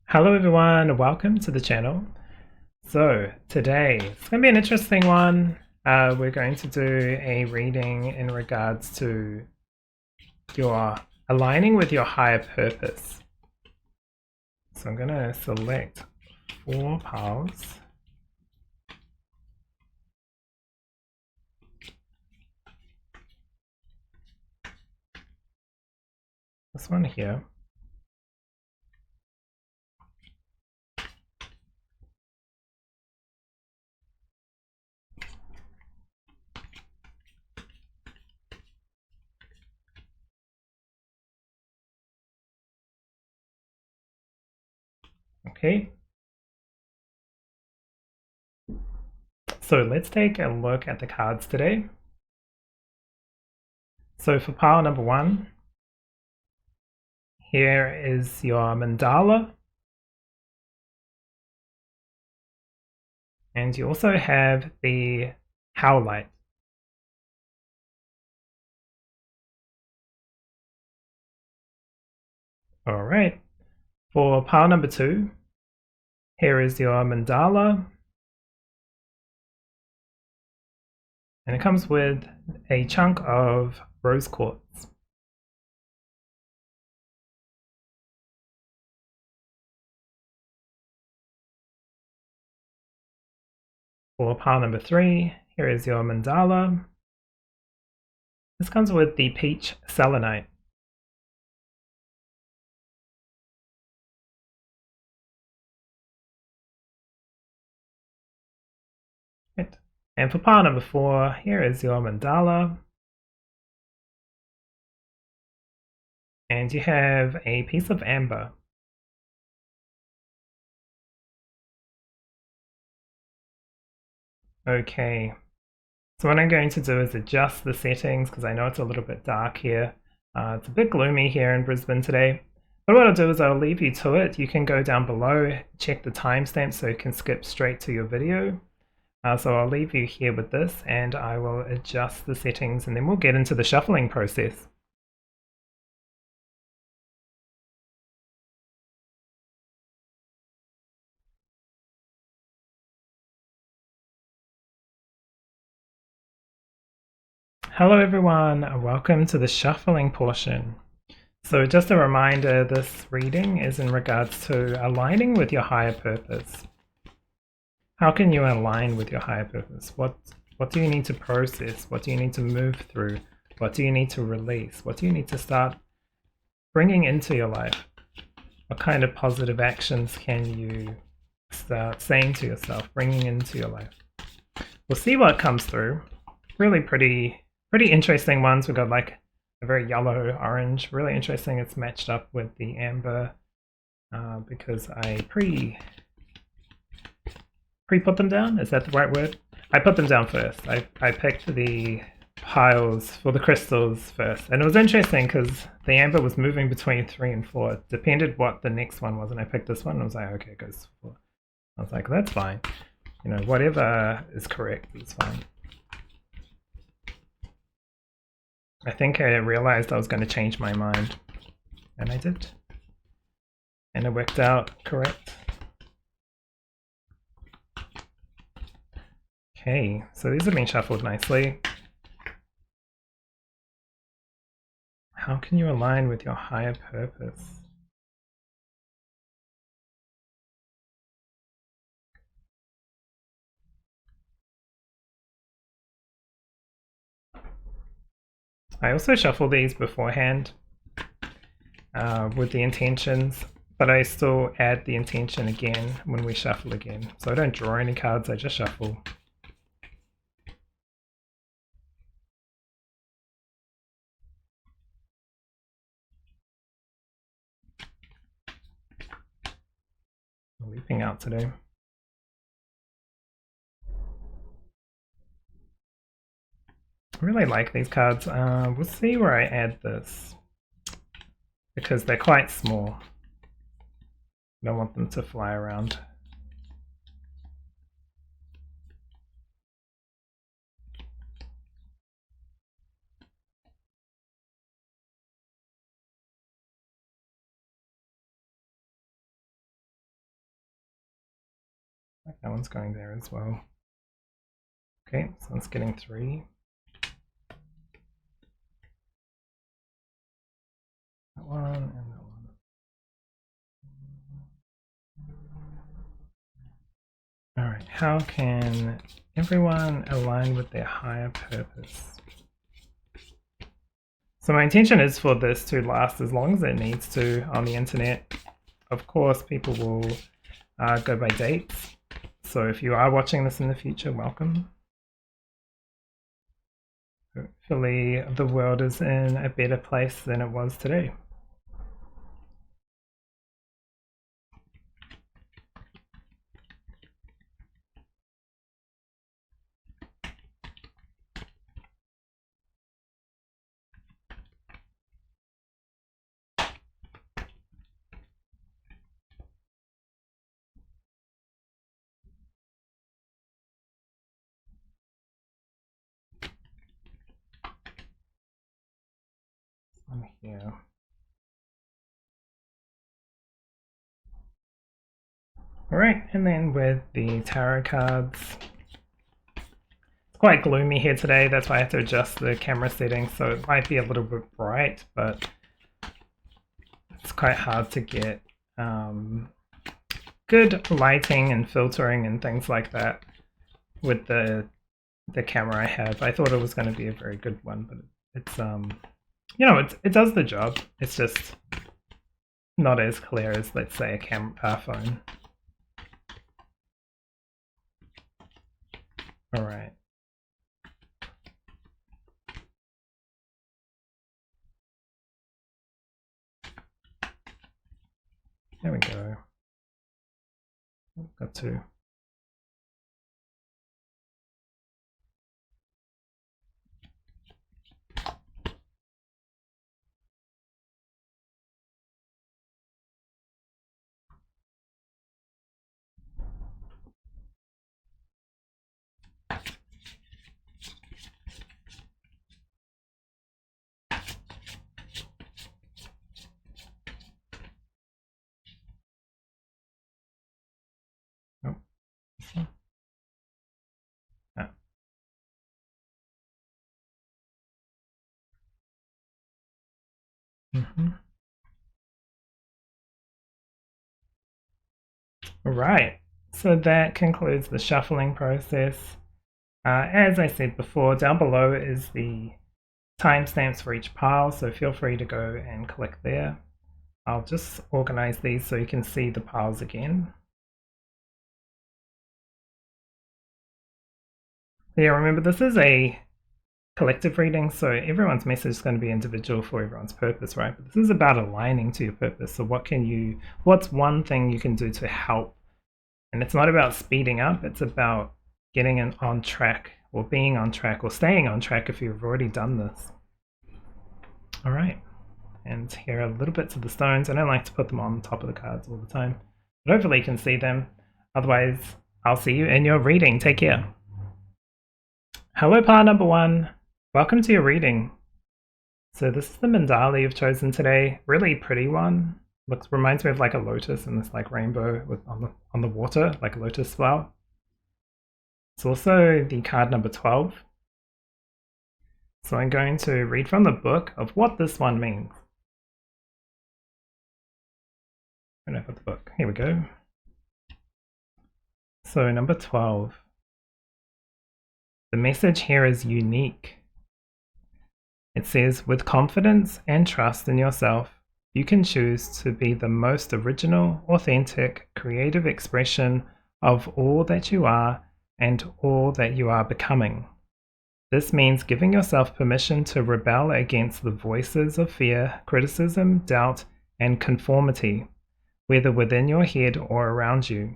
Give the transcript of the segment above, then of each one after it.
Hello everyone, welcome to the channel. So today, it's going to be an interesting one. We're going to do a reading in regards to your aligning with your higher purpose. So I'm going to select 4 piles. This one here. Okay. So let's take a look at the cards today. So for pile number 1, here is your mandala. And you also have the Howlite. Alright, for pile number 2, here is your mandala. And it comes with a chunk of rose quartz. For pile number 3, here is your mandala. This comes with the peach selenite. Right. And for pile number 4, here is your mandala. And you have a piece of amber. Okay, so what I'm going to do is adjust the settings because I know it's a little bit dark here. It's a bit gloomy here in Brisbane today. But what I'll do is I'll leave you to it. You can go down below, check the timestamp so you can skip straight to your video. So I'll leave you here with this and I will adjust the settings and then we'll get into the shuffling process. Hello everyone, welcome to the shuffling portion. So just a reminder, this reading is in regards to aligning with your higher purpose. How can you align with your higher purpose? What do you need to process? What do you need to move through? What do you need to release? What do you need to start bringing into your life? What kind of positive actions can you start saying to yourself, bringing into your life? We'll see what comes through. Really pretty interesting ones. We've got like a very yellow orange, really interesting. It's matched up with the amber because I pre-put them down. Is that the right word? I put them down first. I picked the piles for the crystals first, and it was interesting because the amber was moving between 3 and 4. It depended what the next one was, and I picked this one and I was like, okay, it goes 4. I was like, that's fine. You know, whatever is correct is fine. I think I realized I was going to change my mind, and I did. And it worked out correct. Okay, so these have been shuffled nicely. How can you align with your higher purpose? I also shuffle these beforehand with the intentions, but I still add the intention again when we shuffle again. So I don't draw any cards, I just shuffle. I'm leaping out today. I really like these cards. We'll see where I add this because they're quite small. I don't want them to fly around. that one's going there as well. Okay, so it's getting 3. That one and that one. Alright, how can everyone align with their higher purpose? So my intention is for this to last as long as it needs to on the internet. Of course, people will go by dates. So if you are watching this in the future, welcome. Hopefully the world is in a better place than it was today. Here. Alright, and then with the tarot cards, it's quite gloomy here today, that's why I have to adjust the camera settings, so it might be a little bit bright, but it's quite hard to get good lighting and filtering and things like that with the camera I have. I thought it was going to be a very good one, but it's you know, it does the job. It's just not as clear as, let's say, a phone. All right. There we go. Got 2. All right, so that concludes the shuffling process. As I said before, down below is the timestamps for each pile, so feel free to go and click there. I'll just organize these so you can see the piles again. Yeah, remember this is a collective reading, so everyone's message is going to be individual for everyone's purpose, right? But this is about aligning to your purpose. So what's one thing you can do to help? And it's not about speeding up, it's about getting on track, or being on track, or staying on track if you've already done this. All right, and here are little bits of the stones. I don't like to put them on top of the cards all the time, but hopefully you can see them. Otherwise, I'll see you in your reading. Take care. Hello, pile number 1. Welcome to your reading. So this is the mandala you've chosen today. Really pretty one. Reminds me of like a lotus and this like rainbow with on the water, like a lotus flower. It's also the card number 12. So I'm going to read from the book of what this one means. I don't know about the book. Here we go. So number 12. The message here is unique. It says, with confidence and trust in yourself, you can choose to be the most original, authentic, creative expression of all that you are and all that you are becoming. This means giving yourself permission to rebel against the voices of fear, criticism, doubt, and conformity, whether within your head or around you.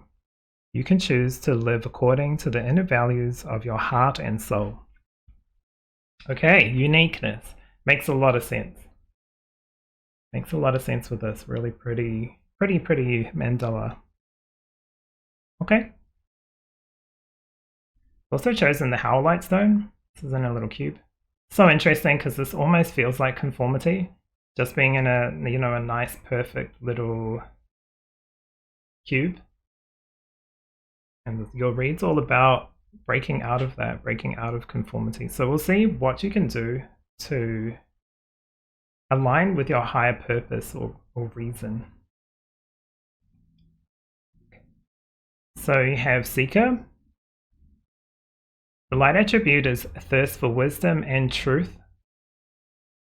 You can choose to live according to the inner values of your heart and soul. Okay, uniqueness. Makes a lot of sense. Makes a lot of sense with this really pretty mandala. Okay. Also chosen the Howlite stone. This is in a little cube. So interesting because this almost feels like conformity. Just being in a, you know, a nice perfect little cube. And your read's all about breaking out of that, breaking out of conformity. So we'll see what you can do to align with your higher purpose or reason. So you have Seeker. The light attribute is thirst for wisdom and truth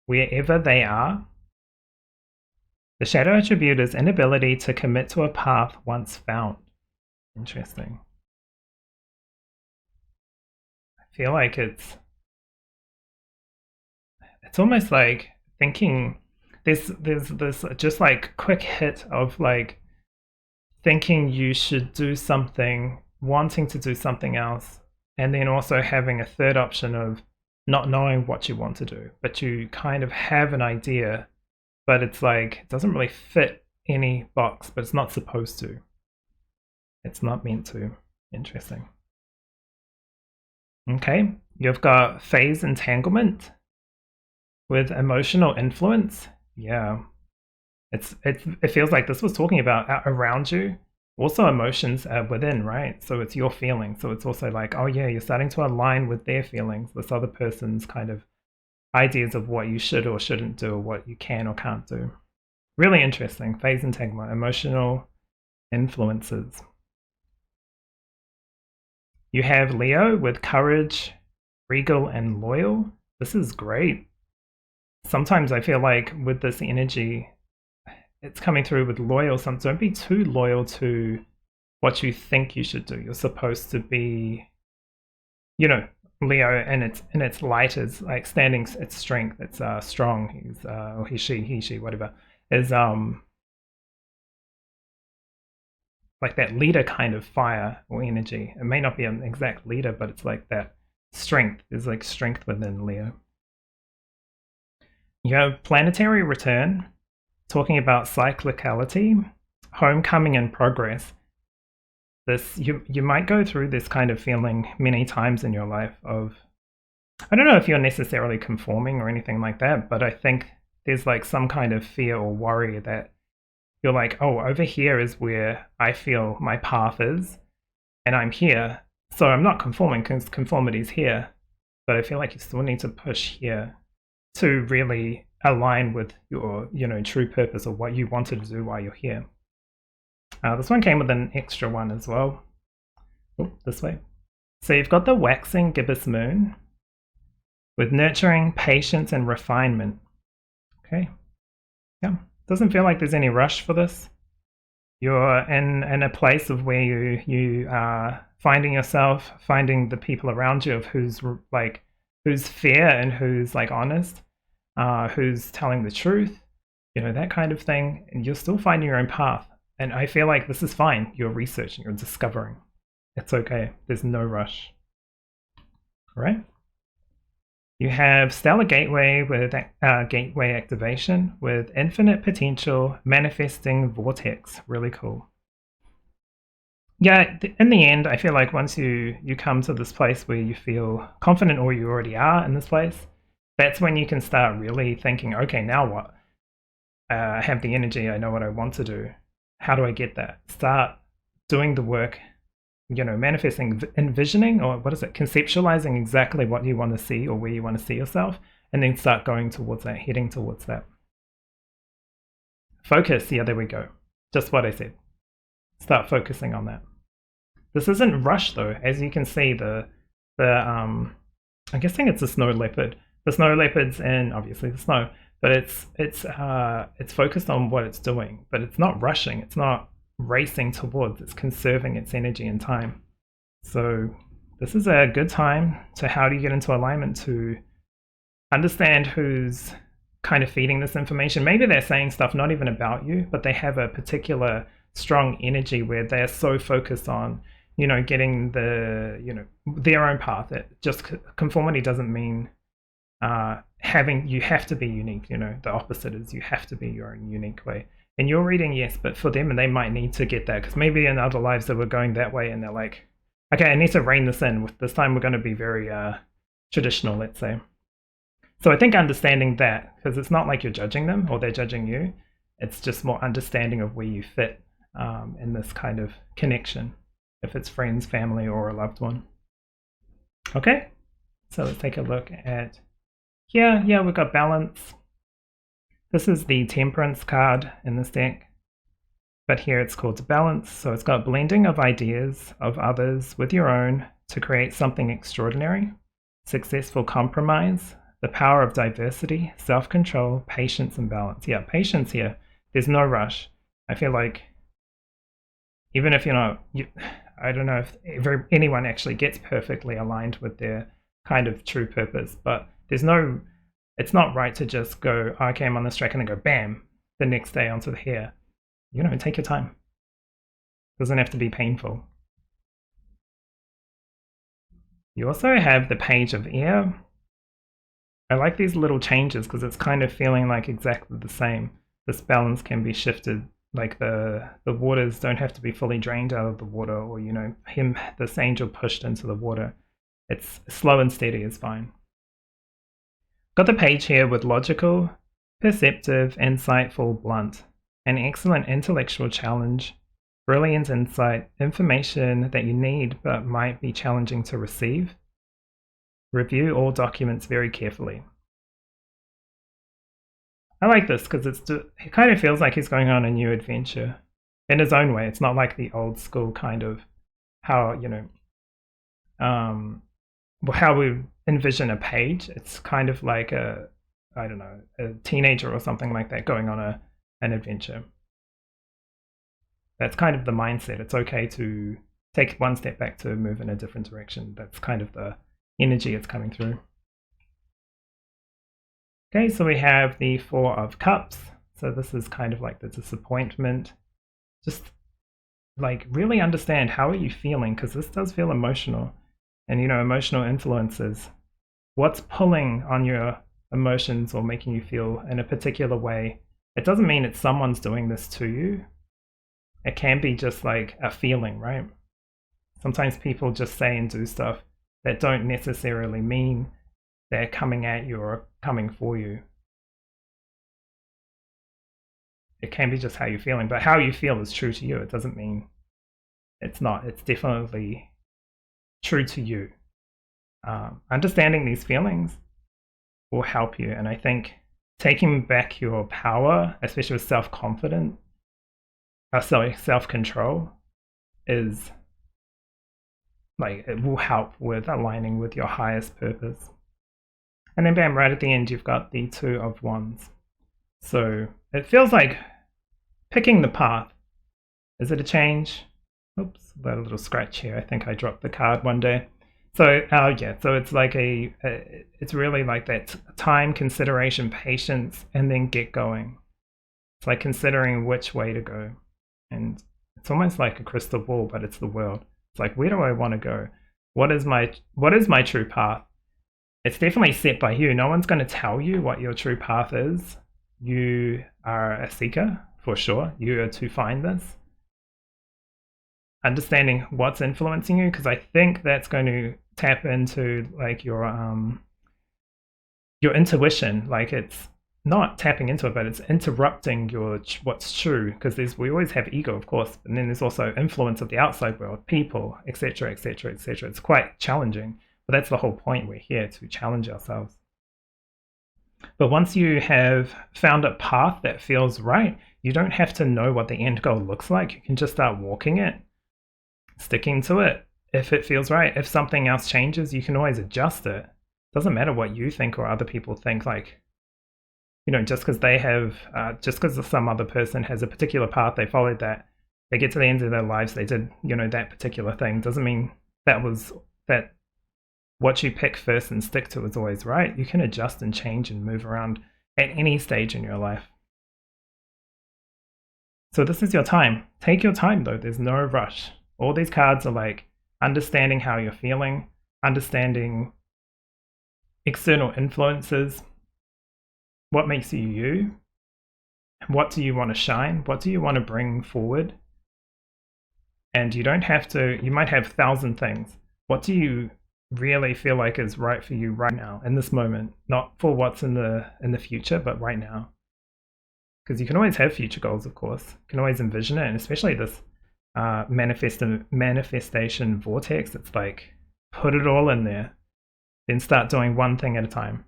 wherever they are. The shadow attribute is inability to commit to a path once found. Interesting. I feel like it's almost like thinking there's this just like quick hit of like thinking you should do something, wanting to do something else, and then also having a third option of not knowing what you want to do, but you kind of have an idea, but it's like it doesn't really fit any box, but it's not supposed to. It's not meant to. Interesting. Okay, you've got phase entanglement with emotional influence. Yeah, it feels like this was talking about around you. Also emotions are within, right? So it's your feelings. So it's also like, oh yeah, you're starting to align with their feelings, this other person's kind of ideas of what you should or shouldn't do, or what you can or can't do. Really interesting. Phase entanglement, emotional influences. You have Leo with courage, regal, and loyal. This is great. Sometimes I feel like with this energy, it's coming through with loyal. So don't be too loyal to what you think you should do. You're supposed to be, you know, Leo, and its light is like standing. Its strength. It's strong. He's or he, she, whatever is like that leader kind of fire or energy. It may not be an exact leader, but it's like that strength. There's like strength within Leo. You have planetary return, talking about cyclicality, homecoming and progress. This you might go through this kind of feeling many times in your life of, I don't know if you're necessarily conforming or anything like that, but I think there's like some kind of fear or worry that you're like, oh, over here is where I feel my path is, and I'm here, so I'm not conforming because conformity's here, but I feel like you still need to push here to really align with your, true purpose or what you wanted to do while you're here. This one came with an extra one as well. Oh, this way. So you've got the waxing gibbous moon with nurturing, patience, and refinement. Okay. Yeah. Doesn't feel like there's any rush for this. You're in a place of where you are finding yourself, finding the people around you of who's fair and who's like honest, who's telling the truth, that kind of thing. And you're still finding your own path. And I feel like this is fine. You're researching, you're discovering. It's okay. There's no rush. All right. You have Stellar Gateway with Gateway activation with infinite potential, manifesting vortex. Really cool. Yeah, in the end, I feel like once you come to this place where you feel confident, or you already are in this place, that's when you can start really thinking, okay, now what? I have the energy. I know what I want to do. How do I get that? Start doing the work, manifesting, envisioning, or what is it? Conceptualizing exactly what you want to see or where you want to see yourself, and then start going towards that, heading towards that. Focus. Yeah, there we go. Just what I said. Start focusing on that. This isn't rush though. As you can see, I'm guessing it's a snow leopard. The snow leopard's in obviously the snow, but it's focused on what it's doing, but it's not rushing. It's not racing towards. It's conserving its energy and time. So this is a good time to, how do you get into alignment, to understand who's kind of feeding this information. Maybe they're saying stuff not even about you, but they have a particular strong energy where they're so focused on, getting their own path. It just, conformity doesn't mean you have to be unique. The opposite is you have to be your own unique way. In your reading, yes, but for them, they might need to get that, because maybe in other lives they were going that way and they're like, okay, I need to rein this in. This time we're going to be very traditional, let's say. So I think understanding that, because it's not like you're judging them or they're judging you, it's just more understanding of where you fit in this kind of connection. if it's friends, family, or a loved one. Okay, so let's take a look at here. Yeah, we've got balance. This is the temperance card in this deck, but here it's called balance. So it's got blending of ideas of others with your own to create something extraordinary, successful compromise, the power of diversity, self-control, patience, and balance. Yeah, patience here. There's no rush. I feel like even if you're not, I don't know if anyone actually gets perfectly aligned with their kind of true purpose, but it's not right to just go, oh, okay, I'm on this track, and then go bam, the next day onto the here. Take your time. It doesn't have to be painful. You also have the page of air. I like these little changes because it's kind of feeling like exactly the same. This balance can be shifted, like the waters don't have to be fully drained out of the water, or this angel pushed into the water. It's slow and steady is fine. Got the page here with logical, perceptive, insightful, blunt, an excellent intellectual challenge, brilliant insight, information that you need but might be challenging to receive. Review all documents very carefully. I like this because it kind of feels like he's going on a new adventure in his own way. It's not like the old school kind of how, how we envision a page. It's kind of like a teenager or something like that going on an adventure. That's kind of the mindset. It's okay to take one step back to move in a different direction. That's kind of the energy it's coming through. Okay, so we have the Four of Cups. So this is kind of like the disappointment. Just like really understand, how are you feeling? Because this does feel emotional. And emotional influences. What's pulling on your emotions or making you feel in a particular way? It doesn't mean it's someone's doing this to you. It can be just like a feeling, right? Sometimes people just say and do stuff that don't necessarily mean they're coming at you or coming for you. It can be just how you're feeling, but how you feel is true to you. It doesn't mean it's not. It's definitely true to you. Understanding these feelings will help you, and I think taking back your power, especially with self-control, is like, it will help with aligning with your highest purpose. And then bam, right at the end you've got the Two of Wands. So it feels like picking the path. Is it a change? Oops, got a little scratch here. I think I dropped the card one day. So yeah, so it's like it's really like that time, consideration, patience, and then get going. It's like considering which way to go. And it's almost like a crystal ball, but it's the world. It's like, where do I want to go? What is my true path? It's definitely set by you. No one's going to tell you what your true path is. You are a seeker, for sure. You are to find this. Understanding what's influencing you, because I think that's going to tap into like your intuition. Like, it's not tapping into it, but it's interrupting your what's true, because we always have ego, of course, and then there's also influence of the outside world, people, etc., etc., etc. It's quite challenging, but that's the whole point. We're here to challenge ourselves. But once you have found a path that feels right, you don't have to know what the end goal looks like. You can just start walking it, sticking to it. If it feels right, if something else changes, you can always adjust it. It doesn't matter what you think or other people think. Like, just because just because some other person has a particular path, they followed that, they get to the end of their lives, they did, that particular thing, doesn't mean that what you pick first and stick to is always right. You can adjust and change and move around at any stage in your life. So this is your time. Take your time though. There's no rush. All these cards are like understanding how you're feeling, understanding external influences, what makes you you, what do you want to shine, what do you want to bring forward. And you don't have to, you might have 1,000 things. What do you really feel like is right for you right now in this moment? Not for what's in the future, but right now. Because you can always have future goals, of course. You can always envision it, and especially this manifestation vortex. It's like, put it all in there, then start doing one thing at a time.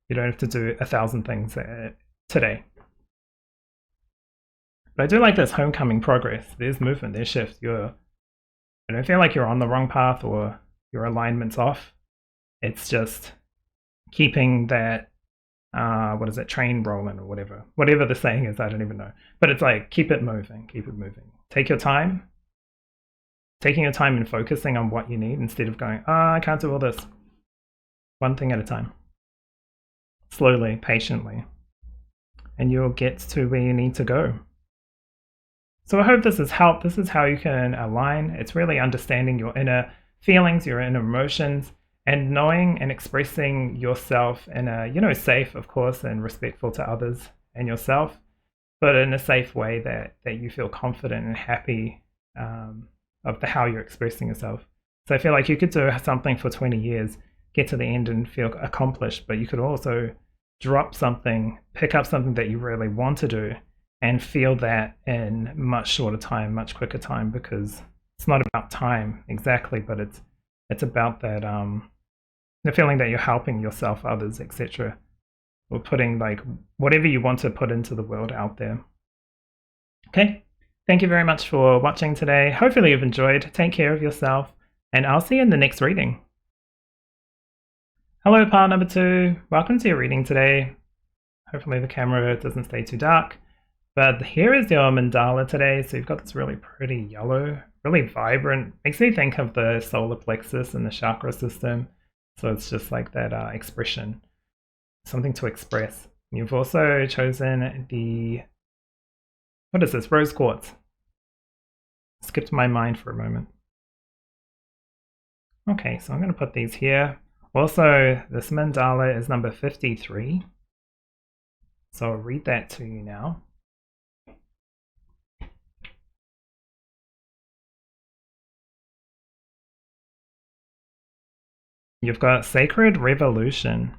You don't have to do 1,000 things today. But I do like this homecoming progress. There's movement, there's shift. I don't feel like you're on the wrong path or your alignment's off. It's just keeping that, what is it, train rolling or whatever. Whatever the saying is, I don't even know. But it's like, keep it moving, keep it moving. Take your time. Taking your time and focusing on what you need instead of going, I can't do all this. One thing at a time. Slowly, patiently. And you'll get to where you need to go. So I hope this has helped. This is how you can align. It's really understanding your inner feelings, your inner emotions, and knowing and expressing yourself in a, safe, of course, and respectful to others and yourself, but in a safe way that you feel confident and happy of how you're expressing yourself. So I feel like you could do something for 20 years, get to the end and feel accomplished, but you could also drop something, pick up something that you really want to do, and feel that in much shorter time, much quicker time, because it's not about time exactly, but it's about that the feeling that you're helping yourself, others, etc., or putting like whatever you want to put into the world out there. Okay, thank you very much for watching today. Hopefully you've enjoyed. Take care of yourself, and I'll see you in the next reading. Hello, part number 2. Welcome to your reading today. Hopefully the camera doesn't stay too dark. But here is your mandala today. So you've got this really pretty yellow, really vibrant. Makes me think of the solar plexus and the chakra system. So it's just like that expression, something to express. You've also chosen the, what is this, rose quartz. Skipped my mind for a moment. Okay, so I'm going to put these here. Also, this mandala is number 53. So I'll read that to you now. You've got Sacred Revolution.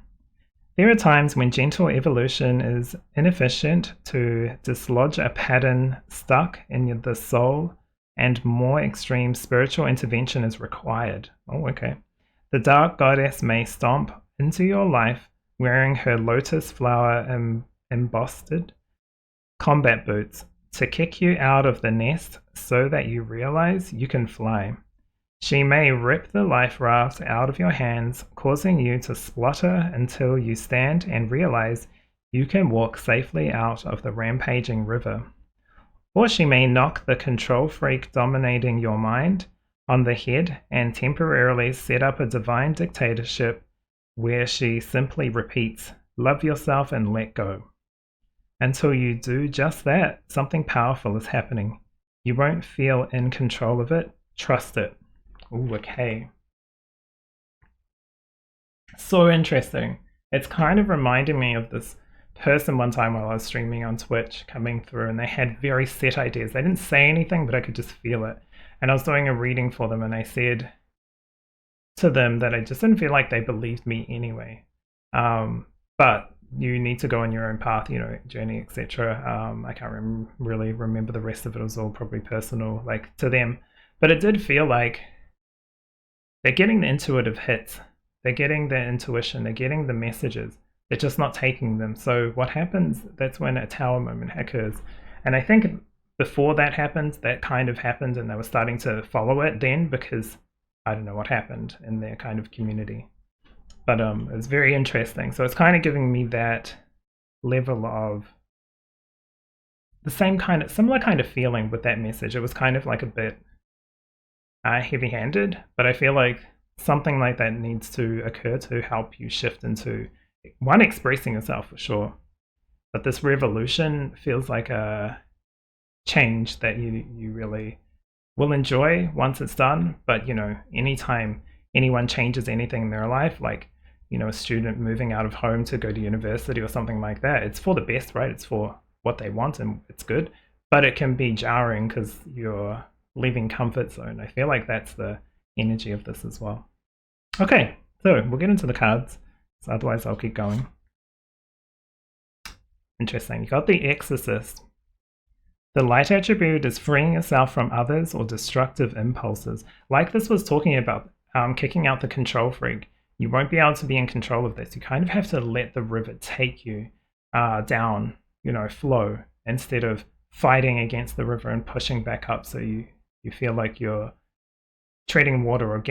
There are times when gentle evolution is inefficient to dislodge a pattern stuck in the soul, and more extreme spiritual intervention is required. Oh, okay. The dark goddess may stomp into your life wearing her lotus flower embossed combat boots to kick you out of the nest so that you realize you can fly. She may rip the life raft out of your hands, causing you to splutter until you stand and realize you can walk safely out of the rampaging river. Or she may knock the control freak dominating your mind on the head and temporarily set up a divine dictatorship where she simply repeats, "Love yourself and let go." Until you do just that, something powerful is happening. You won't feel in control of it. Trust it. Ooh, okay. So interesting. It's kind of reminding me of this person one time while I was streaming on Twitch coming through, and they had very set ideas. They didn't say anything, but I could just feel it. And I was doing a reading for them, and I said to them that I just didn't feel like they believed me anyway. But you need to go on your own path, journey, etc. I can't really remember the rest of it. It was all probably personal, like to them. But it did feel like they're getting the intuitive hits. They're getting the intuition. They're getting the messages. They're just not taking them. So what happens, that's when a tower moment occurs. And I think before that happened, that kind of happened, and they were starting to follow it then, because I don't know what happened in their kind of community. But it was very interesting. So it's kind of giving me that level of the similar kind of feeling with that message. It was kind of like a bit heavy-handed, but I feel like something like that needs to occur to help you shift into, one, expressing yourself for sure, but this revolution feels like a change that you really will enjoy once it's done. But anytime anyone changes anything in their life, like a student moving out of home to go to university or something like that, it's for the best, right? It's for what they want and it's good, but it can be jarring because you're leaving comfort zone. I feel like that's the energy of this as well. Okay, so we'll get into the cards, so otherwise I'll keep going. Interesting. You got the Exorcist. The light attribute is freeing yourself from others or destructive impulses. Like this was talking about kicking out the control freak. You won't be able to be in control of this. You kind of have to let the river take you down, flow, instead of fighting against the river and pushing back up, so you feel like you're treading water or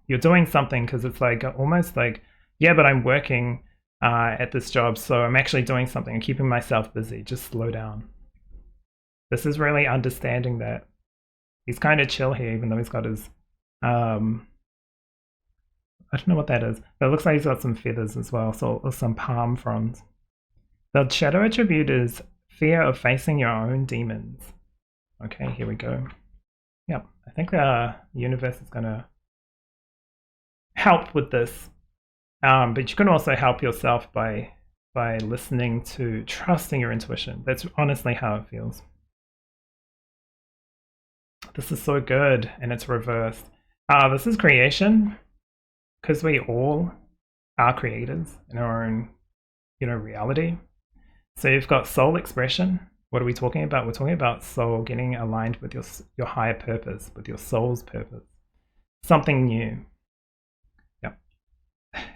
you're doing something, because it's like almost like, yeah, but I'm working at this job, so I'm actually doing something and keeping myself busy. Just slow down. This is really understanding that he's kind of chill here, even though he's got his I don't know what that is, but it looks like he's got some feathers as well, so or some palm fronds. The shadow attribute is fear of facing your own demons. Okay, here we go. Yep, I think the universe is going to help with this. But you can also help yourself by listening to, trusting your intuition. That's honestly how it feels. This is so good, and it's reversed. This is creation, because we all are creators in our own, reality. So you've got soul expression. What are we talking about? We're talking about soul getting aligned with your higher purpose, with your soul's purpose. Something new. Yep.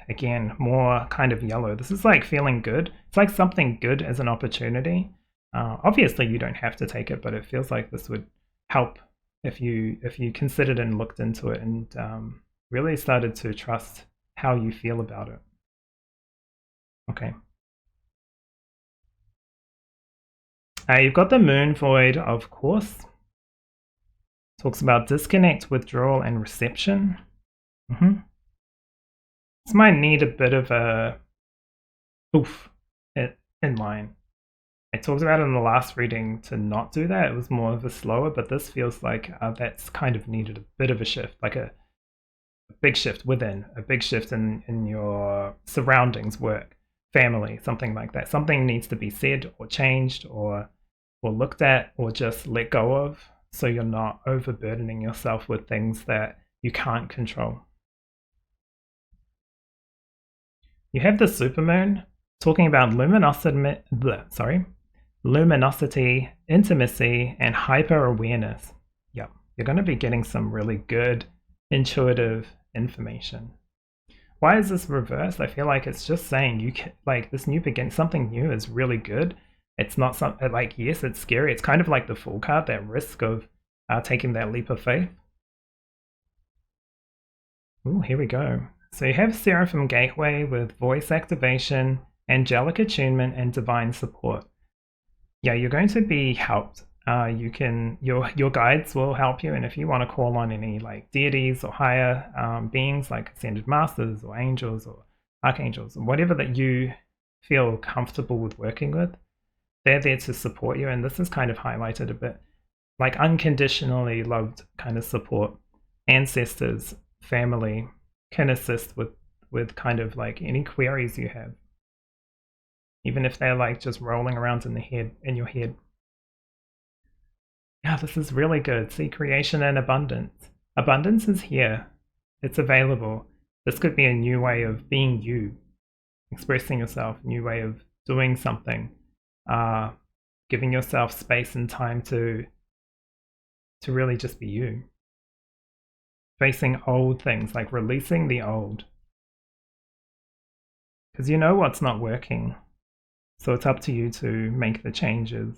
Again, more kind of yellow. This is like feeling good. It's like something good as an opportunity. Obviously, you don't have to take it, but it feels like this would help if you considered and looked into it and really started to trust how you feel about it. Okay. You've got the moon void, of course. Talks about disconnect, withdrawal, and reception. This might need a bit of a oof in line. I talked about it in the last reading to not do that. It was more of a slower, but this feels like that's kind of needed a bit of a shift, like a big shift within, a big shift in your surroundings, work, family, something like that. Something needs to be said or changed or looked at or just let go of, so you're not overburdening yourself with things that you can't control. You have the supermoon talking about luminosity, intimacy, and hyper-awareness. Yep, you're going to be getting some really good intuitive information. Why is this reversed? I feel like it's just saying you can, like, this new beginning, something new is really good. It's not something like, yes, it's scary. It's kind of like the Fool card, that risk of taking that leap of faith. Ooh, here we go. So you have Seraphim Gateway with voice activation, angelic attunement, and divine support. Yeah, you're going to be helped. Your guides will help you, and if you want to call on any like deities or higher beings like ascended masters or angels or archangels or whatever that you feel comfortable with working with, they're there to support you. And this is kind of highlighted a bit, like unconditionally loved kind of support. Ancestors, family can assist with kind of like any queries you have, even if they're like just rolling around in your head. Yeah, this is really good. See, creation and abundance. Abundance is here. It's available. This could be a new way of being you, expressing yourself, a new way of doing something, giving yourself space and time to really just be you. Facing old things, like releasing the old. Because you know what's not working. So it's up to you to make the changes.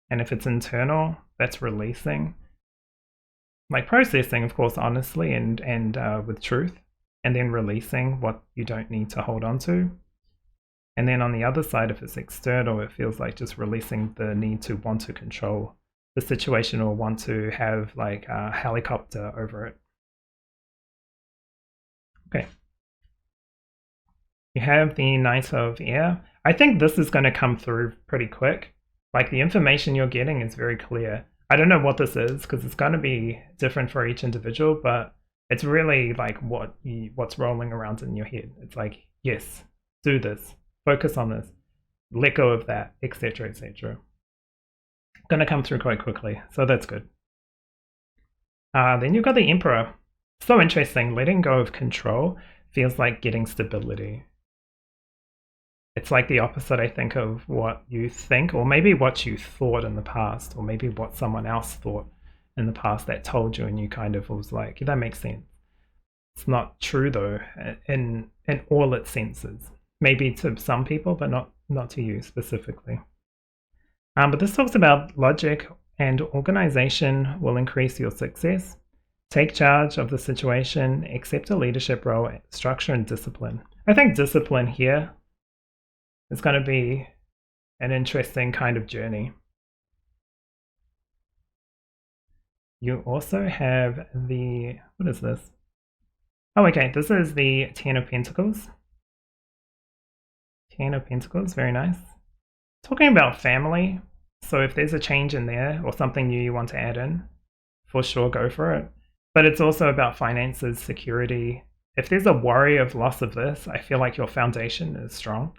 And if it's internal, that's releasing. Like processing, of course, honestly and with truth. And then releasing what you don't need to hold on to. And then on the other side, if it's external, it feels like just releasing the need to want to control the situation or want to have like a helicopter over it. Okay. You have the Knight of Air. I think this is going to come through pretty quick. Like the information you're getting is very clear. I don't know what this is because it's going to be different for each individual, but it's really like what's rolling around in your head. It's like, yes, do this, focus on this, let go of that, etc., etc. Going to come through quite quickly, so that's good. Then you've got the Emperor. So interesting. Letting go of control feels like getting stability. It's like the opposite, I think, of what you think, or maybe what you thought in the past, or maybe what someone else thought in the past that told you, and you kind of was like, yeah, that makes sense. It's not true though, in all its senses. Maybe to some people, but not to you specifically. But this talks about logic and organization will increase your success. Take charge of the situation, accept a leadership role, structure and discipline. I think discipline here is going to be an interesting kind of journey. You also have the, what is this? Oh, okay, this is the Ten of Pentacles. Ten of Pentacles, very nice. Talking about family, so if there's a change in there or something new you want to add in, for sure go for it. But it's also about finances, security. If there's a worry of loss of this, I feel like your foundation is strong.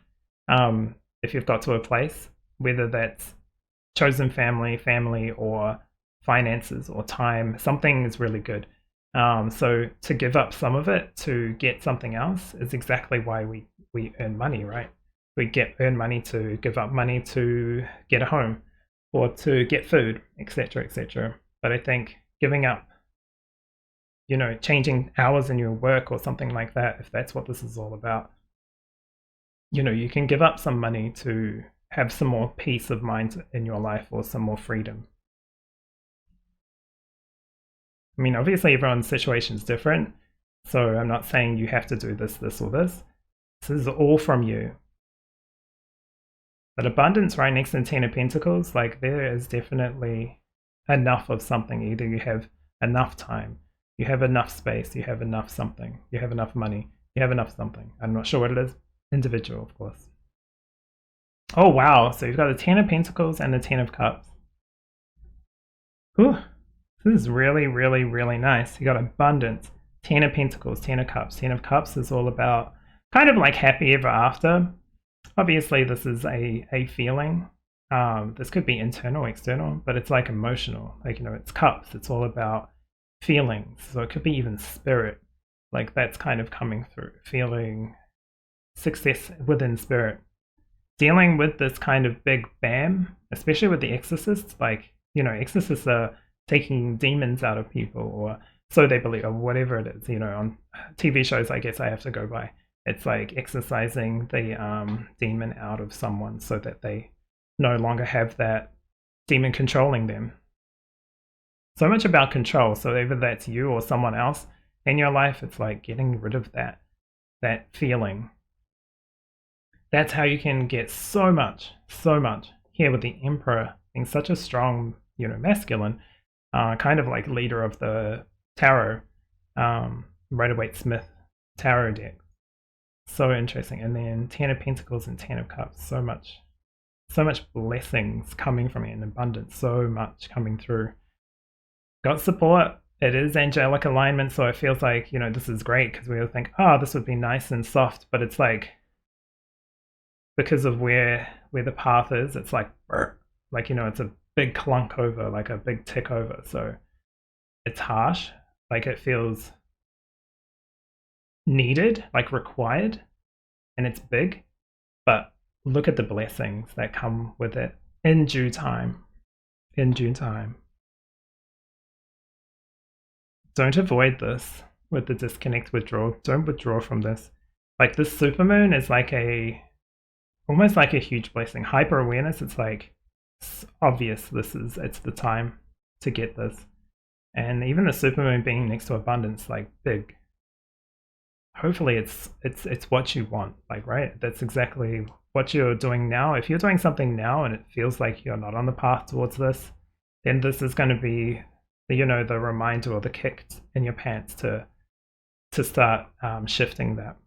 If you've got to a place, whether that's chosen family, or finances or time, something is really good. So to give up some of it to get something else is exactly why we earn money, right? We earn money to give up money to get a home or to get food, etc., etc. But I think giving up, you know, changing hours in your work or something like that, if that's what this is all about, you know, you can give up some money to have some more peace of mind in your life or some more freedom. I mean, obviously everyone's situation is different, so I'm not saying you have to do this, this, or this. This is all from you. But abundance right next to the Ten of Pentacles, like there is definitely enough of something. Either you have enough time, you have enough space, you have enough something, you have enough money, you have enough something. I'm not sure what it is. Individual, of course. Oh, wow. So you've got the Ten of Pentacles and the Ten of Cups. Ooh, this is really, really, really nice. You got abundance, Ten of Pentacles, Ten of Cups. Ten of Cups is all about kind of like happy ever after. Obviously, this is a feeling. This could be internal, external, but it's like emotional. Like, you know, it's cups. It's all about feelings. So it could be even spirit. Like that's kind of coming through. Feeling success within spirit. Dealing with this kind of big bam, especially with the exorcists. Like, you know, exorcists are taking demons out of people, or so they believe, or whatever it is. You know, on TV shows, I guess I have to go by. It's like exorcising the demon out of someone so that they no longer have that demon controlling them. So much about control. So either that's you or someone else in your life, it's like getting rid of that feeling. That's how you can get so much here with the Emperor being such a strong, you know, masculine, kind of like leader of the tarot, Rider-Waite-Smith tarot deck. So interesting. And then Ten of Pentacles and Ten of Cups. So much blessings coming from it in abundance. So much coming through. Got support. It is angelic alignment, so it feels like, you know, this is great because we all think, oh, this would be nice and soft, but it's like, because of where the path is, it's like, you know, it's a big clunk over, like a big tick over. So it's harsh. Like it feels needed, like required, and it's big, but look at the blessings that come with it in due time. In due time. Don't avoid this with the disconnect, withdraw. Don't withdraw from this. Like this supermoon is like almost like a huge blessing. Hyper awareness, it's like it's obvious it's the time to get this. And even the supermoon being next to abundance, like big. Hopefully it's what you want, like, right? That's exactly what you're doing now. If you're doing something now and it feels like you're not on the path towards this, then this is going to be, you know, the reminder or the kick in your pants to start shifting that.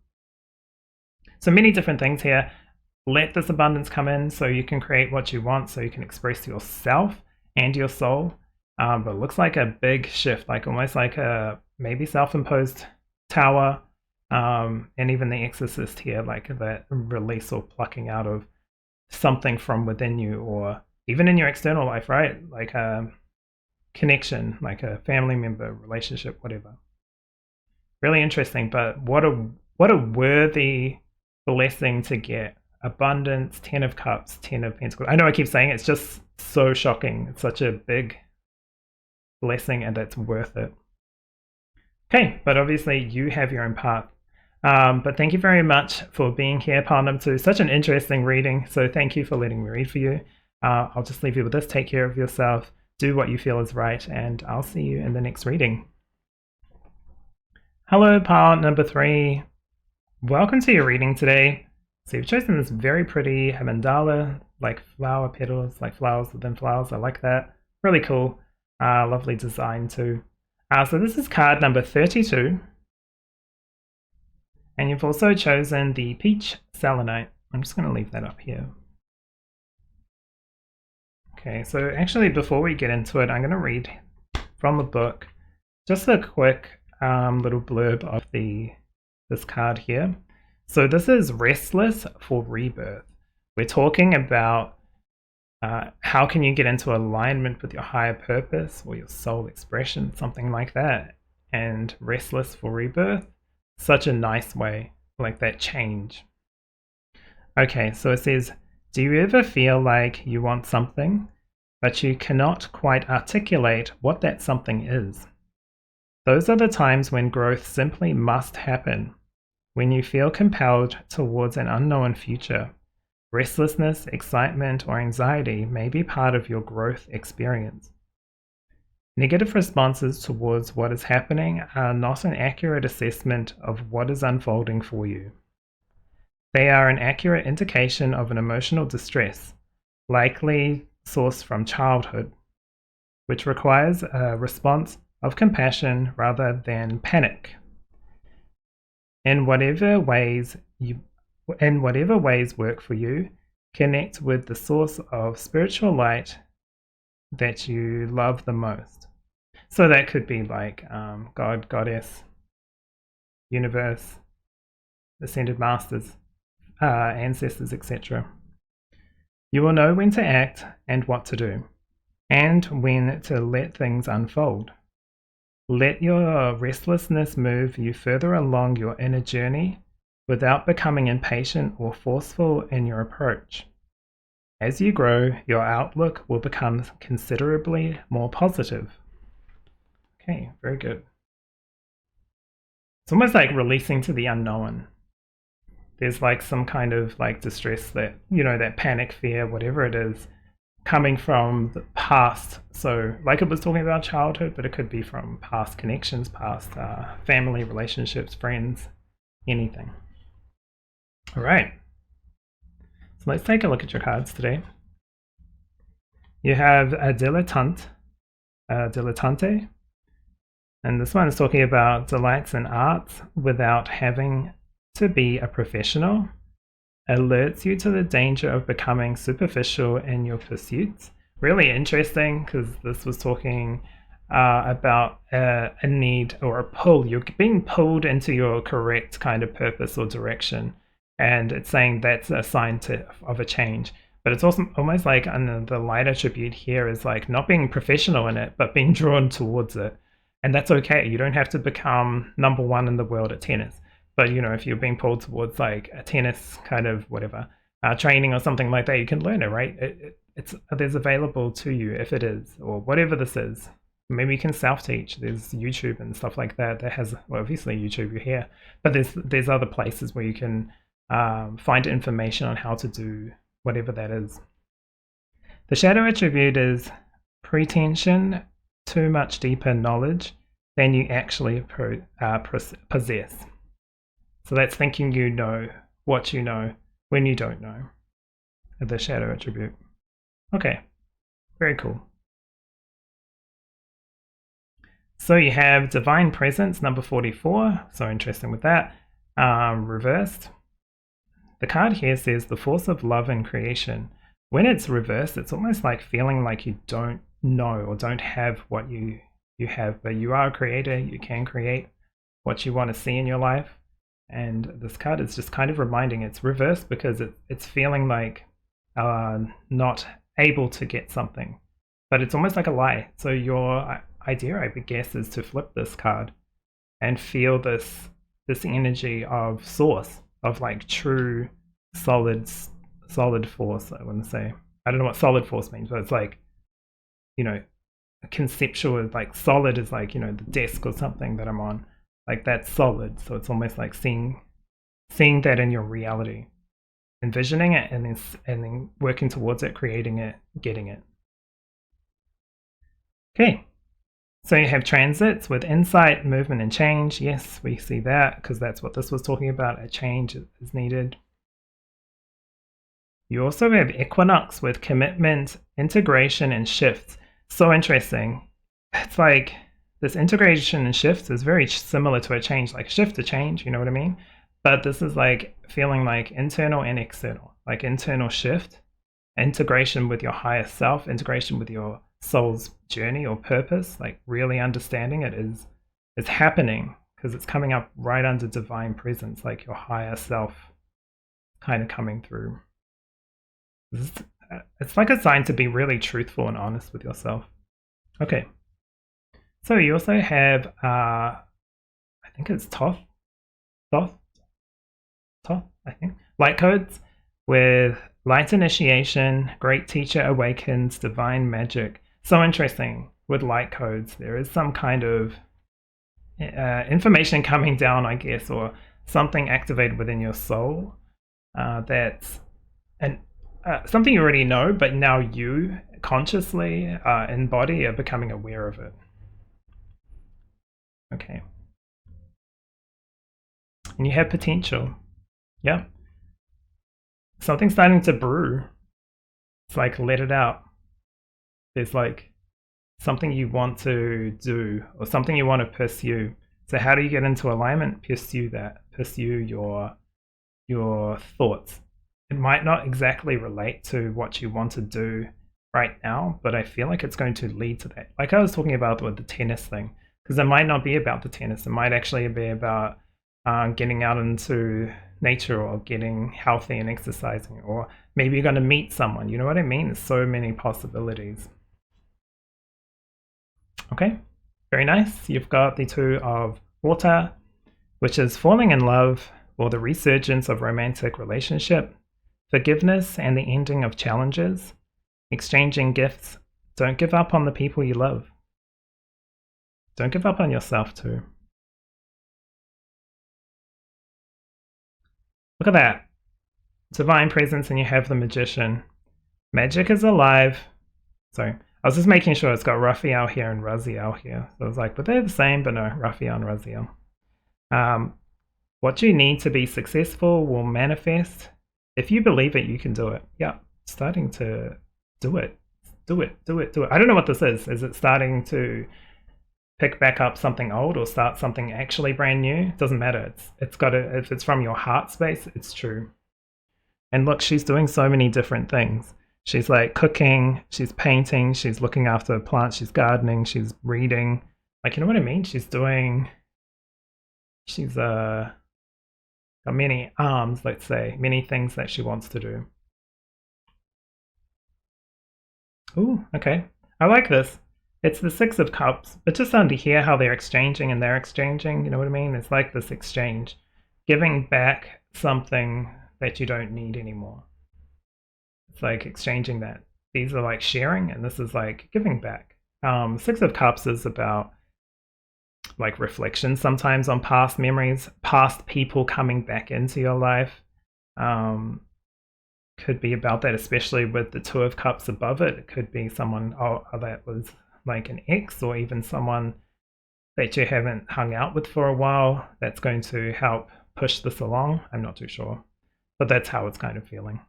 So many different things here. Let this abundance come in so you can create what you want, so you can express yourself and your soul. But it looks like a big shift, like almost like a maybe self-imposed tower. And even the exorcist here, like that release or plucking out of something from within you, or even in your external life, right? Like a connection, like a family member, relationship, whatever. Really interesting, but what a worthy blessing to get. abundance, 10 of cups, 10 of pentacles. I know I keep saying it's just so shocking. It's such a big blessing and it's worth it. Okay, but obviously you have your own path. But thank you very much for being here, pile number 2. Such an interesting reading, so thank you for letting me read for you. I'll just leave you with this. Take care of yourself, do what you feel is right, and I'll see you in the next reading. Hello, pile number 3. Welcome to your reading today. So you've chosen this very pretty mandala, like flower petals, like flowers within flowers. I like that. Really cool. Lovely design too. So this is card number 32. And you've also chosen the peach selenite. I'm just going to leave that up here. Okay, so actually before we get into it, I'm going to read from the book just a quick little blurb of this card here. So this is Restless for Rebirth. We're talking about how can you get into alignment with your higher purpose or your soul expression, something like that. And Restless for Rebirth, such a nice way, like that change. Okay, so it says, do you ever feel like you want something, but you cannot quite articulate what that something is? Those are the times when growth simply must happen, when you feel compelled towards an unknown future. Restlessness, excitement, or anxiety may be part of your growth experience. Negative responses towards what is happening are not an accurate assessment of what is unfolding for you. They are an accurate indication of an emotional distress, likely sourced from childhood, which requires a response of compassion rather than panic. In whatever ways work for you, connect with the source of spiritual light that you love the most. So that could be like God, Goddess, Universe, Ascended Masters, ancestors, etc. You will know when to act and what to do, and when to let things unfold. Let your restlessness move you further along your inner journey without becoming impatient or forceful in your approach. As you grow, your outlook will become considerably more positive. Okay, very good. It's almost like releasing to the unknown. There's like some kind of like distress that, you know, that panic, fear, whatever it is, coming from the past. So like it was talking about childhood, but it could be from past connections, past family relationships, friends, anything. All right, so let's take a look at your cards today. You have a dilettante, and this one is talking about delights in arts without having to be a professional. Alerts you to the danger of becoming superficial in your pursuits. Really interesting, because this was talking about a need or a pull. You're being pulled into your correct kind of purpose or direction. And it's saying that's a sign of a change. But it's also almost like the light attribute here is like not being professional in it, but being drawn towards it. And that's okay. You don't have to become number one in the world at tennis. But, you know, if you're being pulled towards like a tennis kind of whatever, training or something like that, you can learn it, right? There's available to you if it is, or whatever this is. Maybe you can self-teach. There's YouTube and stuff like that has, well, obviously YouTube, you're here. But there's other places where you can find information on how to do whatever that is. The shadow attribute is pretension, too much deeper knowledge than you actually possess. So that's thinking you know what you know when you don't know. The shadow attribute. Okay, very cool. So you have Divine Presence, number 44. So interesting with that. Reversed. The card here says the force of love and creation. When it's reversed, it's almost like feeling like you don't know or don't have what you have, but you are a creator. You can create what you want to see in your life. And this card is just kind of reminding it's reversed because it's feeling like not able to get something, but it's almost like a lie. So your idea, I guess, is to flip this card and feel this energy of source, of like true solid force, I want to say. I don't know what solid force means, but it's like, you know, conceptual, like solid is like, you know, the desk or something that I'm on, like that's solid. So it's almost like seeing that in your reality, envisioning it, and then working towards it, creating it, getting it. Okay, so you have transits with insight, movement, and change. Yes, we see that because that's what this was talking about. A change is needed. You also have equinox with commitment, integration, and shifts. So interesting. It's like this integration and shifts is very similar to a change, like shift to change, you know what I mean? But this is like feeling like internal and external, like internal shift, integration with your higher self, integration with your soul's journey or purpose, like really understanding it is happening because it's coming up right under divine presence, like your higher self kind of coming through. It's like a sign to be really truthful and honest with yourself. Okay, so you also have I think it's Thoth, I think, light codes with light initiation, great teacher awakens, divine magic. So interesting with light codes. There is some kind of information coming down, I guess, or something activated within your soul that's something you already know, but now you consciously in body are becoming aware of it. Okay. And you have potential. Yeah. Something's starting to brew. It's like, let it out. There's like something you want to do or something you want to pursue. So how do you get into alignment? Pursue that. Pursue your thoughts. It might not exactly relate to what you want to do right now, but I feel like it's going to lead to that. Like I was talking about with the tennis thing, because it might not be about the tennis. It might actually be about getting out into nature or getting healthy and exercising, or maybe you're going to meet someone. You know what I mean? There's so many possibilities. Okay, very nice. You've got the Two of Water, which is falling in love or the resurgence of romantic relationship, forgiveness and the ending of challenges, exchanging gifts. Don't give up on the people you love. Don't give up on yourself too. Look at that. Divine presence, and you have the magician. Magic is alive. Sorry, I was just making sure it's got Raphael here and Raziel here. So I was like, but they're the same, but no, Raphael and Raziel. What you need to be successful will manifest. If you believe it, you can do it. Yeah, starting to do it. Do it. I don't know what this is. Is it starting to pick back up something old or start something actually brand new? It doesn't matter. It's got to, if it's from your heart space, it's true. And look, she's doing so many different things. She's like cooking, she's painting, she's looking after plants, she's gardening, she's reading. Like, you know what I mean? She's got many arms, let's say, many things that she wants to do. Ooh, okay. I like this. It's the Six of Cups, but just under here how they're exchanging and they're exchanging, you know what I mean? It's like this exchange, giving back something that you don't need anymore. It's like exchanging that. These are like sharing, and this is like giving back. Six of Cups is about like reflection sometimes on past memories, past people coming back into your life. Could be about that, especially with the Two of Cups above it. It could be someone that was like an ex, or even someone that you haven't hung out with for a while that's going to help push this along. I'm not too sure, but that's how it's kind of feeling.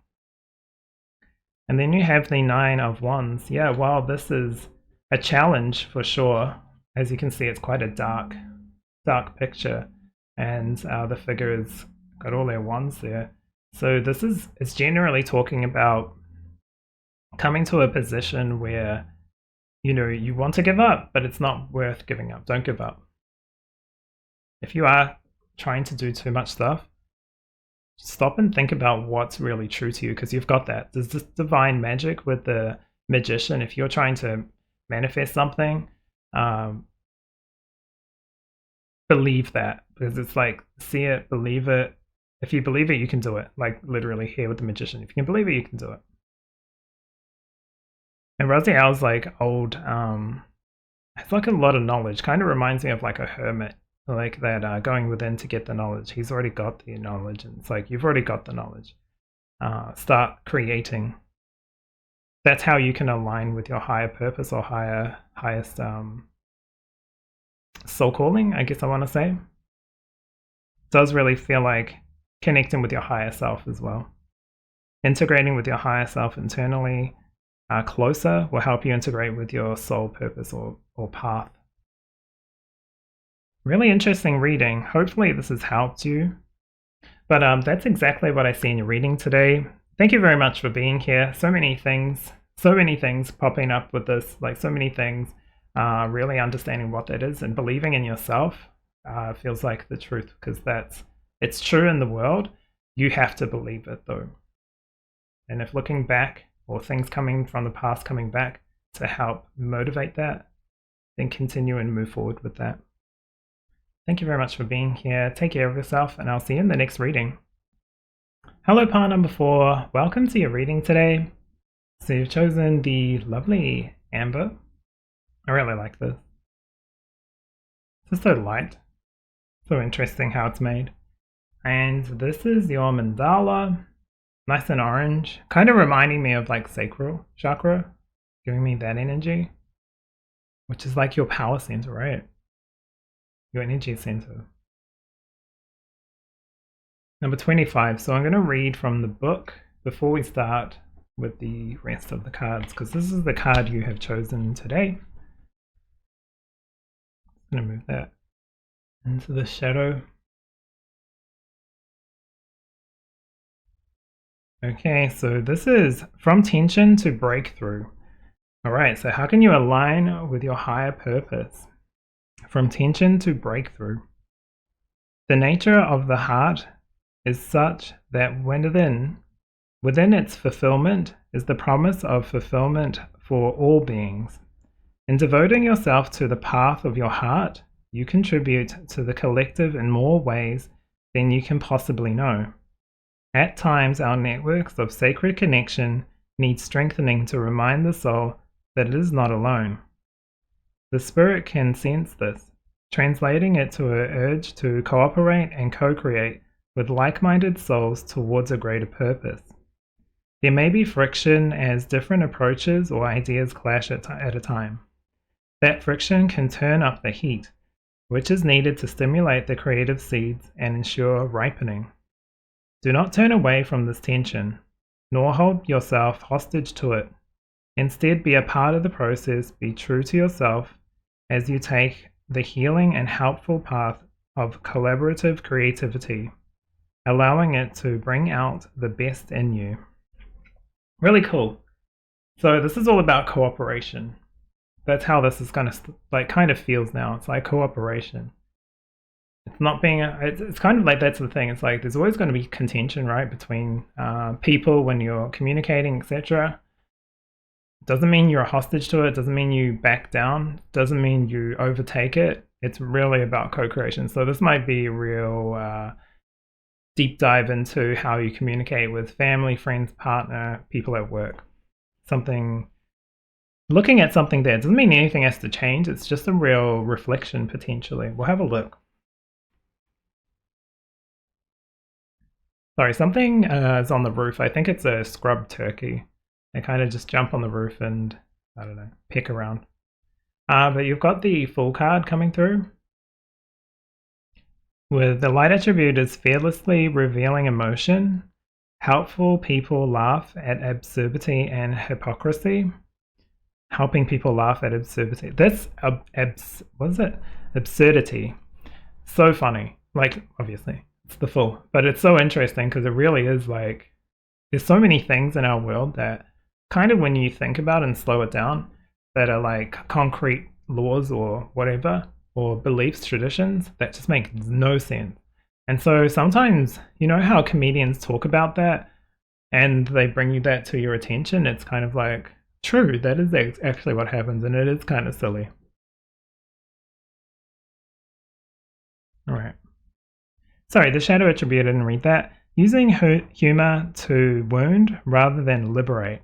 And then you have the Nine of Wands. Yeah, well, this is a challenge for sure. As you can see, it's quite a dark picture, and the figure has got all their wands there. So this is generally talking about coming to a position where, you know, you want to give up, but it's not worth giving up. Don't give up. If you are trying to do too much stuff, stop and think about what's really true to you, because you've got that. There's this divine magic with the magician. If you're trying to manifest something, believe that, because it's like, see it, believe it, If you believe it, you can do it. Like literally here with the magician. If you can believe it, you can do it. And Raziel's like old, it's like a lot of knowledge. Kind of reminds me of like a hermit, like that going within to get the knowledge. He's already got the knowledge, and it's like you've already got the knowledge. Start creating. That's how you can align with your higher purpose or highest soul calling, I guess I want to say. It does really feel like connecting with your higher self as well. Integrating with your higher self internally closer will help you integrate with your soul purpose or path. Really interesting reading. Hopefully this has helped you. But that's exactly what I see in your reading today. Thank you very much for being here. So many things popping up with this, like so many things, really understanding what that is and believing in yourself feels like the truth, because it's true in the world. You have to believe it though. And if looking back or things coming from the past coming back to help motivate that, then continue and move forward with that. Thank you very much for being here. Take care of yourself, and I'll see you in the next reading. Hello, par number 4. Welcome to your reading today. So you've chosen the lovely amber. I really like this. It's so light. So interesting how it's made. And this is your mandala. Nice and orange. Kind of reminding me of like sacral chakra. Giving me that energy. Which is like your power center, right? Your energy center. Number 25. So I'm going to read from the book before we start with the rest of the cards, because this is the card you have chosen today. I'm going to move that into the shadow. Okay, so this is from tension to breakthrough. Alright, so how can you align with your higher purpose? From tension to breakthrough. The nature of the heart is such that within its fulfillment is the promise of fulfillment for all beings. In devoting yourself to the path of your heart, you contribute to the collective in more ways than you can possibly know. At times, our networks of sacred connection need strengthening to remind the soul that it is not alone. The spirit can sense this, translating it to an urge to cooperate and co-create with like-minded souls towards a greater purpose. There may be friction as different approaches or ideas clash at a time. That friction can turn up the heat, which is needed to stimulate the creative seeds and ensure ripening. Do not turn away from this tension, nor hold yourself hostage to it. Instead, be a part of the process, be true to yourself as you take the healing and helpful path of collaborative creativity, allowing it to bring out the best in you. Really cool. So this is all about cooperation. That's how this is kind of feels now. It's like cooperation. It's not being it's kind of like, that's the thing. It's like there's always going to be contention, right, between people when you're communicating, etc. Doesn't mean you're a hostage to it. Doesn't mean you back down. Doesn't mean you overtake it. It's really about co-creation. So this might be a real deep dive into how you communicate with family, friends, partner, people at work. Looking at something there doesn't mean anything has to change. It's just a real reflection potentially. We'll have a look. Sorry, something is on the roof. I think it's a scrub turkey. They kind of just jump on the roof and, I don't know, peck around. But you've got the Fool card coming through. With the light attribute is fearlessly revealing emotion. Helpful people laugh at absurdity and hypocrisy. Helping people laugh at absurdity. That's what is it? Absurdity. So funny. Like, obviously, it's the Fool. But it's so interesting because it really is like, there's so many things in our world that kind of when you think about and slow it down, that are like concrete laws or whatever, or beliefs, traditions, that just make no sense. And so sometimes, you know how comedians talk about that and they bring you that to your attention? It's kind of like, true, that is actually what happens, and it is kind of silly. All right. Sorry, the shadow attribute, I didn't read that. Using humor to wound rather than liberate.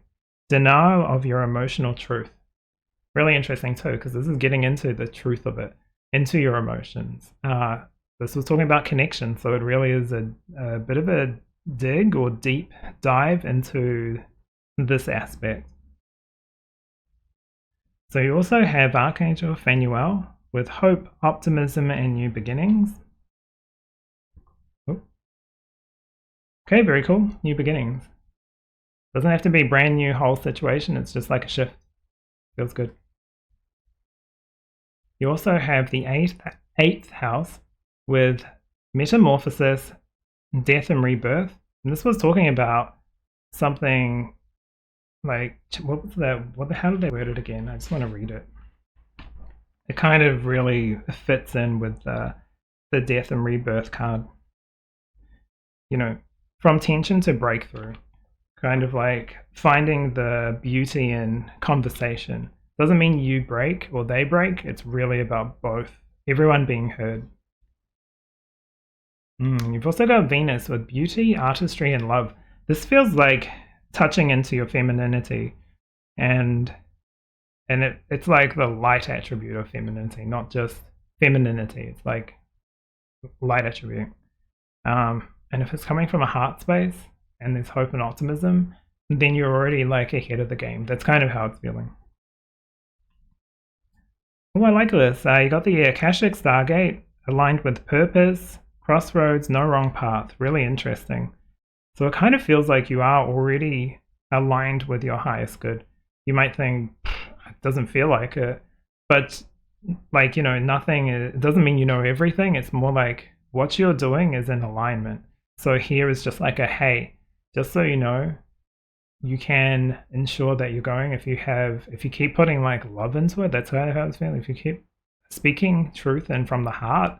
Denial of your emotional truth. Really interesting too, because this is getting into the truth of it, into your emotions. This was talking about connection, so it really is a bit of a dig or deep dive into this aspect. So you also have Archangel Phanuel with hope, optimism, and new beginnings. Oh. Okay, very cool. New beginnings. Doesn't have to be a brand new whole situation, it's just like a shift. Feels good. You also have the eighth house with metamorphosis, death and rebirth. And this was talking about something like, what was that? How did they word it again? I just want to read it. It kind of really fits in with the death and rebirth card. You know, from tension to breakthrough. Kind of like finding the beauty in conversation. Doesn't mean you break or they break. It's really about both. Everyone being heard. You've also got Venus with beauty, artistry, and love. This feels like touching into your femininity, and it's like the light attribute of femininity, not just femininity. It's like light attribute. And if it's coming from a heart space and there's hope and optimism, then you're already like ahead of the game. That's kind of how it's feeling. Oh, I like this. You got the Akashic Stargate aligned with purpose, crossroads, no wrong path. Really interesting. So it kind of feels like you are already aligned with your highest good. You might think, it doesn't feel like it, but like, you know, nothing, it doesn't mean you know everything. It's more like what you're doing is in alignment. So here is just like a, hey, just so you know, you can ensure that you're going, if you keep putting like love into it, that's how it's feeling. If you keep speaking truth and from the heart,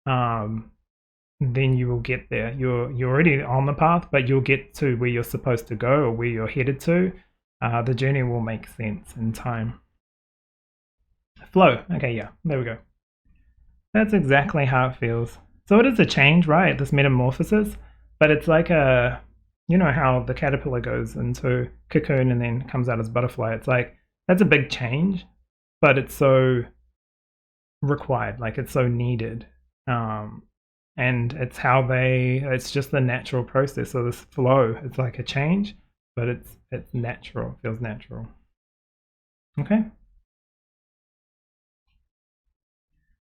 then you will get there. You're already on the path, but you'll get to where you're supposed to go or where you're headed to. The journey will make sense in time. Flow. Okay, yeah, there we go. That's exactly how it feels. So it is a change, right? This metamorphosis, but it's like a, you know how the caterpillar goes into cocoon and then comes out as butterfly. It's like, that's a big change, but it's so required, like it's so needed. And it's it's just the natural process. So this flow, it's like a change, but it's natural, it feels natural. Okay.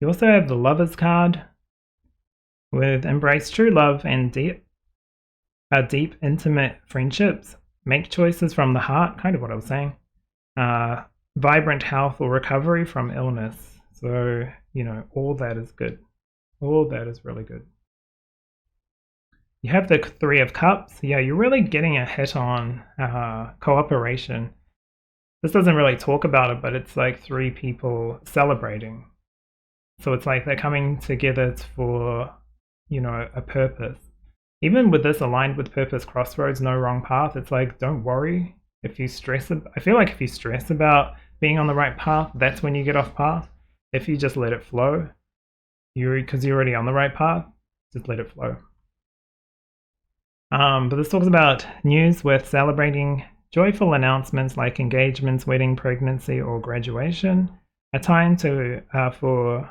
You also have the Lovers card with embrace true love and deep, intimate friendships. Make choices from the heart, kind of what I was saying. Vibrant health or recovery from illness. So, you know, all that is good. All that is really good. You have the Three of Cups. Yeah, you're really getting a hit on cooperation. This doesn't really talk about it, but it's like three people celebrating. So it's like they're coming together for, you know, a purpose. Even with this aligned with purpose, crossroads, no wrong path, it's like, don't worry if you stress. I feel like if you stress about being on the right path, that's when you get off path. If you just let it flow, because you're already on the right path, just let it flow. But this talks about news worth celebrating, joyful announcements like engagements, wedding, pregnancy, or graduation, a time for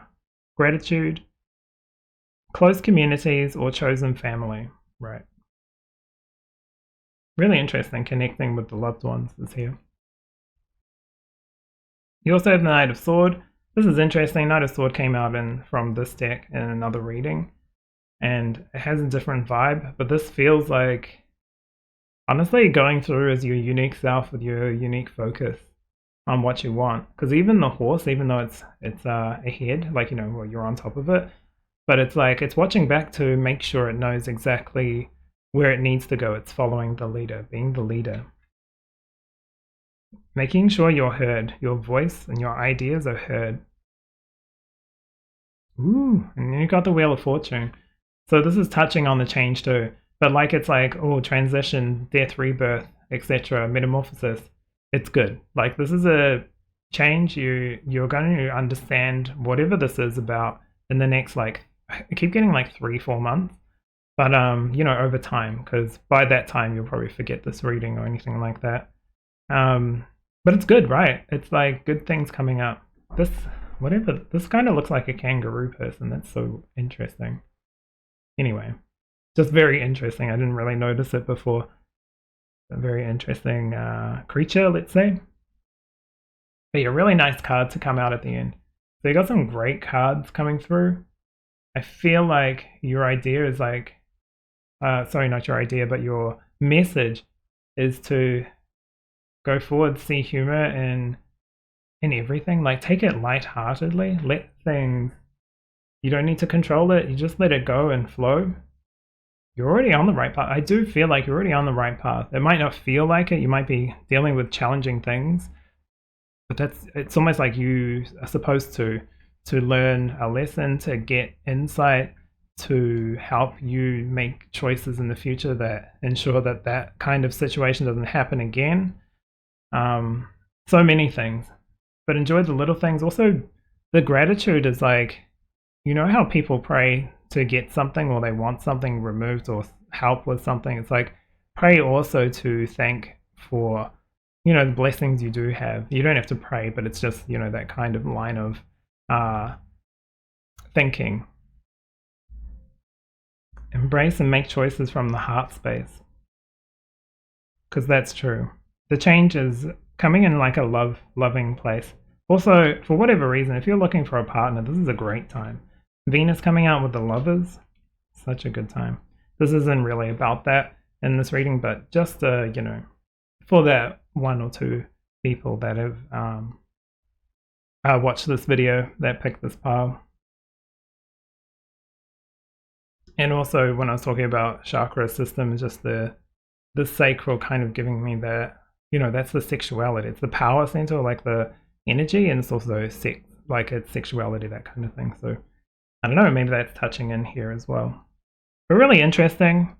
gratitude, close communities, or chosen family. Right. Really interesting, connecting with the loved ones is here. You also have the Knight of Sword. This is interesting. Knight of Sword came out from this deck in another reading, and it has a different vibe, but this feels like, honestly, going through as your unique self with your unique focus on what you want. Because even the horse, even though it's ahead, like, you know, well, you're on top of it, but it's like it's watching back to make sure it knows exactly where it needs to go. It's following the leader, being the leader. Making sure you're heard, your voice and your ideas are heard. Ooh, and then you got the Wheel of Fortune. So this is touching on the change too. But like it's like, oh, transition, death, rebirth, etc., metamorphosis. It's good. Like this is a change. You're going to understand whatever this is about in the next like I keep getting like 3-4 months, but you know, over time, because by that time you'll probably forget this reading or anything like that. But it's good, right? It's like good things coming up. This this kind of looks like a kangaroo person. That's so interesting. Anyway, just very interesting. I didn't really notice it before. A very interesting creature, let's say. But yeah, really nice card to come out at the end. So you got some great cards coming through. I feel like your idea is like, sorry, not your idea, but your message is to go forward, see humor in everything. Like, take it lightheartedly. Let things, you don't need to control it. You just let it go and flow. You're already on the right path. I do feel like you're already on the right path. It might not feel like it. You might be dealing with challenging things, but it's almost like you are supposed to learn a lesson, to get insight, to help you make choices in the future that ensure that that kind of situation doesn't happen again. So many things, but enjoy the little things. Also, the gratitude is like, you know how people pray to get something, or they want something removed or help with something. It's like, pray also to thank for, you know, the blessings you do have. You don't have to pray, but it's just, you know, that kind of line of thinking. Embrace and make choices from the heart space, because that's true. The change is coming in like a loving place. Also, for whatever reason, if you're looking for a partner, this is a great time. Venus coming out with the Lovers, such a good time. This isn't really about that in this reading, but just you know, for that 1 or 2 people that have watched this video, that picked this pile. And also, when I was talking about chakra system, just the sacral kind of giving me that, you know, that's the sexuality. It's the power center, like the energy, and it's also sex, like it's sexuality, that kind of thing. So I don't know, maybe that's touching in here as well. But really interesting.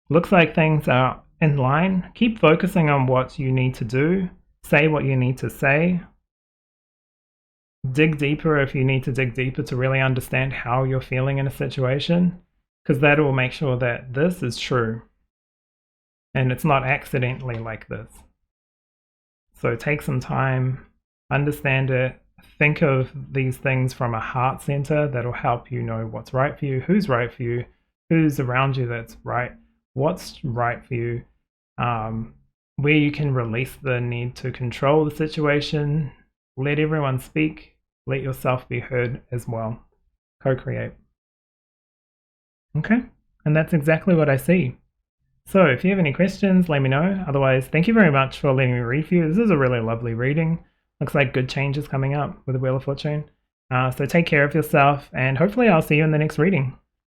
Looks like things are in line. Keep focusing on what you need to do. Say what you need to say. Dig deeper if you need to dig deeper to really understand how you're feeling in a situation, because that will make sure that this is true and it's not accidentally like this. So take some time, understand it, think of these things from a heart center that'll help you know what's right for you, who's right for you, who's around you that's right, what's right for you, where you can release the need to control the situation, let everyone speak, let yourself be heard as well. Co-create. Okay, and that's exactly what I see. So if you have any questions, let me know. Otherwise, thank you very much for letting me read for you. This is a really lovely reading. Looks like good changes coming up with the Wheel of Fortune. So take care of yourself, and hopefully I'll see you in the next reading.